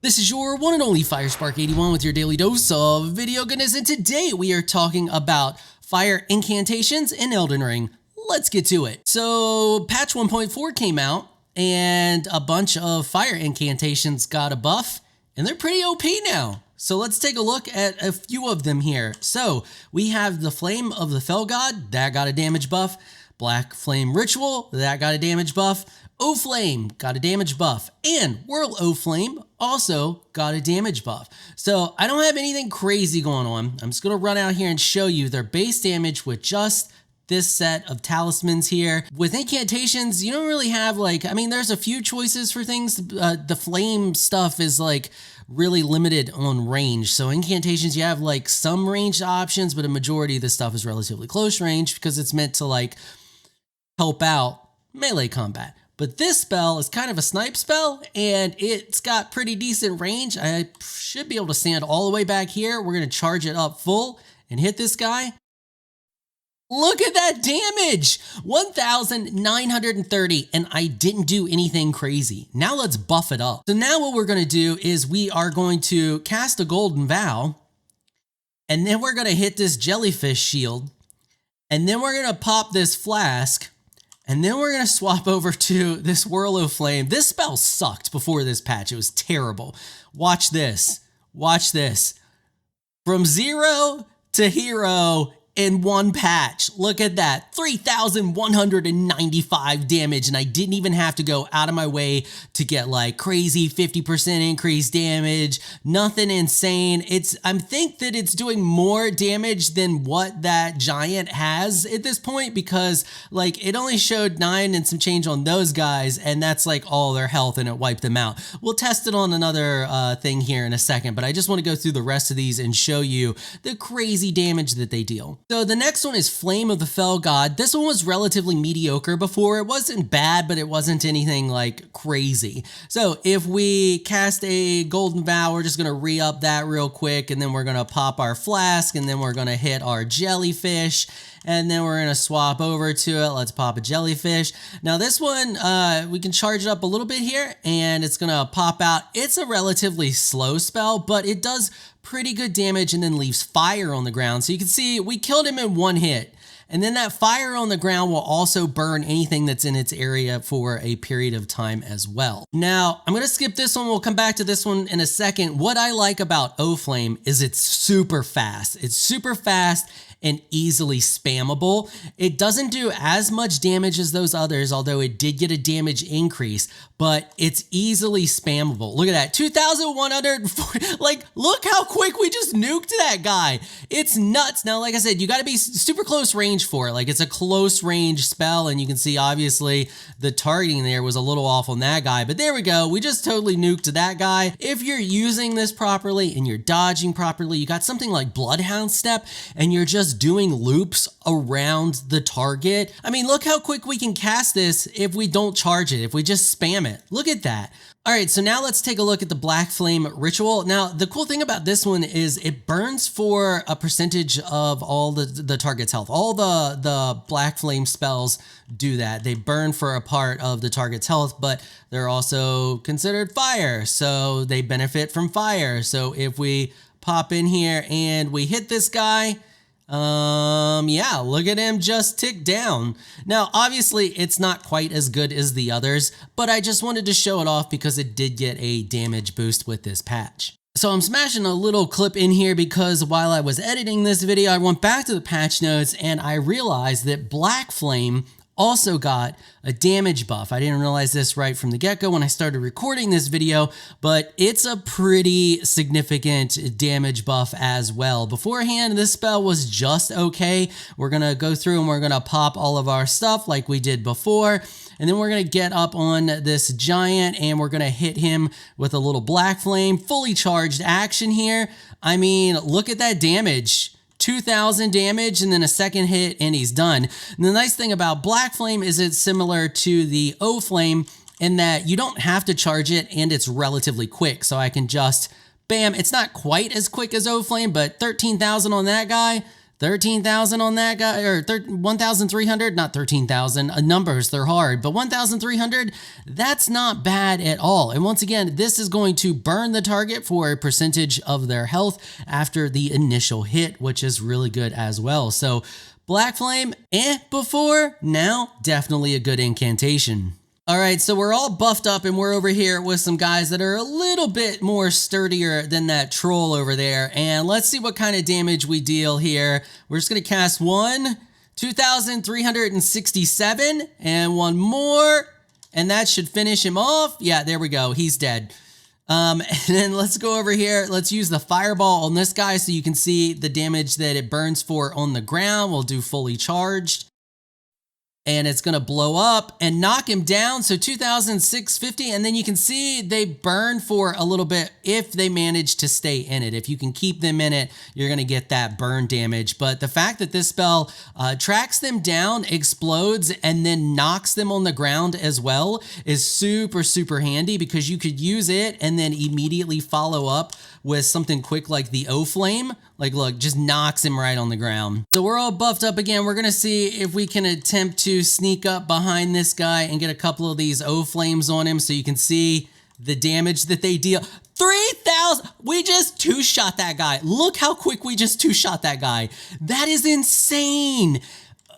This is your one and only 𝐹iRESpark81 with your daily dose of video goodness, and today we are talking about fire incantations in Elden Ring. Let's get to it. So patch 1.4 came out and a bunch of fire incantations got a buff and they're pretty OP now. So let's take a look at a few of them here. So we have the Flame of the Fel God, that got a damage buff. Black Flame Ritual, that got a damage buff. 𝐴-𝐸 got a damage buff, and ∫𝐸 also got a damage buff. So I don't have anything crazy going on. I'm just gonna run out here and show you their base damage with just this set of talismans here. With incantations, you don't really have there's a few choices for things. The flame stuff is really limited on range. So incantations, you have some ranged options, but a majority of this stuff is relatively close range because it's meant to help out melee combat. But this spell is kind of a snipe spell and it's got pretty decent range. I should be able to stand all the way back here. We're gonna charge it up full and hit this guy. Look at that damage, 1,930, and I didn't do anything crazy. Now let's buff it up. So now what we're gonna do is we are going to cast a Golden Vow, and then we're gonna hit this jellyfish shield, and then we're gonna pop this flask, and then we're gonna swap over to this ⴫𴑏𝐸. This spell sucked before this patch, it was terrible. Watch this, watch this. From 0 to hero in one patch. Look at that, 3,195 damage, and I didn't even have to go out of my way to get crazy 50% increased damage, nothing insane. I think that it's doing more damage than what that giant has at this point because it only showed 9 and some change on those guys, and that's all their health and it wiped them out. We'll test it on another thing here in a second, but I just want to go through the rest of these and show you the crazy damage that they deal. So the next one is Flame of the Fel God. This one was relatively mediocre before. It wasn't bad, but it wasn't anything crazy. So if we cast a Golden Vow, we're just gonna re-up that real quick, and then we're gonna pop our flask, and then we're gonna hit our jellyfish, and then we're gonna swap over to it. Let's pop a jellyfish. Now this one, we can charge it up a little bit here, and it's gonna pop out. It's a relatively slow spell, but it does pretty good damage and then leaves fire on the ground. So you can see we killed him in one hit. And then that fire on the ground will also burn anything that's in its area for a period of time as well. Now, I'm gonna skip this one. We'll come back to this one in a second. What I like about 𝐴-𝐸 is it's super fast. It's super fast and easily spammable. It doesn't do as much damage as those others, although it did get a damage increase, but it's easily spammable. Look at that, 2,140, look how quick we just nuked that guy. It's nuts. Now, like I said, you gotta be super close range for it. It's a close range spell, and you can see obviously the targeting there was a little off on that guy, but there we go. We just totally nuked that guy. If you're using this properly and you're dodging properly, you got something like Bloodhound Step, and you're just doing loops around the target. I mean, look how quick we can cast this if we don't charge it, if we just spam it. Look at that. All right, so now let's take a look at the Black Flame Ritual. Now, the cool thing about this one is it burns for a percentage of all the target's health. All the Black Flame spells do that. They burn for a part of the target's health, but they're also considered fire, so they benefit from fire. So if we pop in here and we hit this guy, yeah, look at him just tick down. Now, obviously it's not quite as good as the others, but I just wanted to show it off because it did get a damage boost with this patch. So I'm smashing a little clip in here because while I was editing this video, I went back to the patch notes and I realized that Black Flame also got a damage buff. I didn't realize this right from the get-go when I started recording this video, but it's a pretty significant damage buff as well. Beforehand, this spell was just okay. We're gonna go through and we're gonna pop all of our stuff like we did before, and then we're gonna get up on this giant and we're gonna hit him with a little Black Flame, fully charged action here. I mean, look at that damage. 2,000 damage and then a second hit and he's done. And the nice thing about Black Flame is it's similar to the 𝐴-𝐸 in that you don't have to charge it and it's relatively quick. So I can just, bam, it's not quite as quick as 𝐴-𝐸, but 13,000 on that guy, 13,000 on that guy, or 1,300, not 13,000. Numbers, they're hard, but 1,300, that's not bad at all. And once again, this is going to burn the target for a percentage of their health after the initial hit, which is really good as well. So Black Flame, before, now definitely a good incantation. All right, so we're all buffed up and we're over here with some guys that are a little bit more sturdier than that troll over there. And let's see what kind of damage we deal here. We're just gonna cast one, 2,367, and one more, and that should finish him off. Yeah, there we go, he's dead. And then let's go over here. Let's use the fireball on this guy so you can see the damage that it burns for on the ground. We'll do fully charged. And it's gonna blow up and knock him down. So 2,650, and then you can see they burn for a little bit if they manage to stay in it. If you can keep them in it, you're gonna get that burn damage. But the fact that this spell tracks them down, explodes, and then knocks them on the ground as well is super, super handy, because you could use it and then immediately follow up with something quick like the O-Flame. Like, look, just knocks him right on the ground. So we're all buffed up again. We're gonna see if we can attempt to sneak up behind this guy and get a couple of these O-Flames on him so you can see the damage that they deal. 3,000, we just two-shot that guy. Look how quick we just two-shot that guy. That is insane.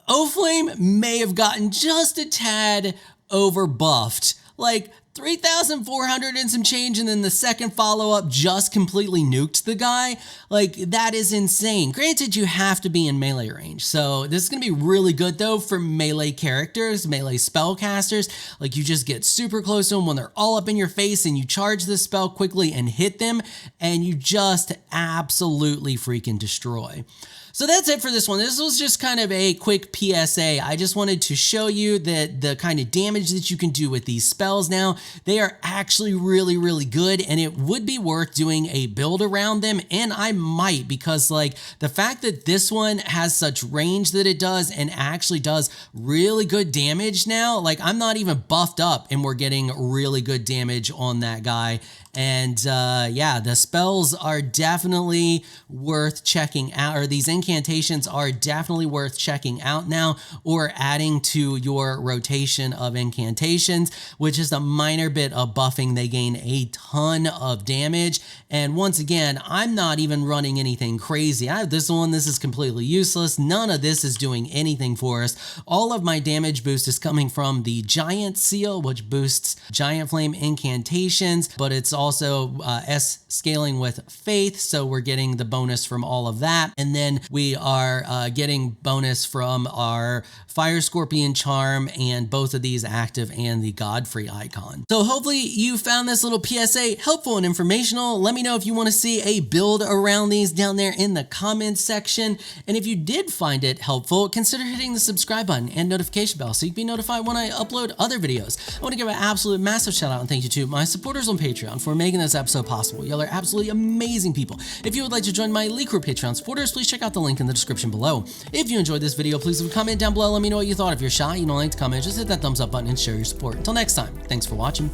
O-Flame may have gotten just a tad over buffed. Like, 3,400 and some change, and then the second follow-up just completely nuked the guy. Like, that is insane. Granted, you have to be in melee range, so this is gonna be really good though for melee characters, melee spellcasters. Like, you just get super close to them when they're all up in your face and you charge this spell quickly and hit them, and you just absolutely freaking destroy. So that's it for this one. This was just kind of a quick PSA. I just wanted to show you that the kind of damage that you can do with these spells now, they are actually really, really good, and it would be worth doing a build around them, and I might, because like the fact that this one has such range that it does and actually does really good damage now, like I'm not even buffed up and we're getting really good damage on that guy. And yeah, the spells are definitely worth checking out, or these incantations are definitely worth checking out now, or adding to your rotation of incantations, which is a minor bit of buffing. They gain a ton of damage. And once again, I'm not even running anything crazy. I have this one, this is completely useless. None of this is doing anything for us. All of my damage boost is coming from the Giant Seal, which boosts Giant Flame incantations, but it's also S scaling with Faith, so we're getting the bonus from all of that. And then we are getting bonus from our Fire Scorpion Charm, and both of these active, and the Godfrey icon. So hopefully you found this little PSA helpful and informational. Let me know if you want to see a build around these down there in the comments section. And if you did find it helpful, consider hitting the subscribe button and notification bell so you can be notified when I upload other videos. I want to give an absolute massive shout out and thank you to my supporters on Patreon for making this episode possible. Y'all are absolutely amazing people. If you would like to join my Elite Crew Patreon supporters, please check out the link in the description below. If you enjoyed this video, please leave a comment down below. Let me know what you thought. If you're shy, you don't like to comment, just hit that thumbs up button and share your support. Until next time, thanks for watching.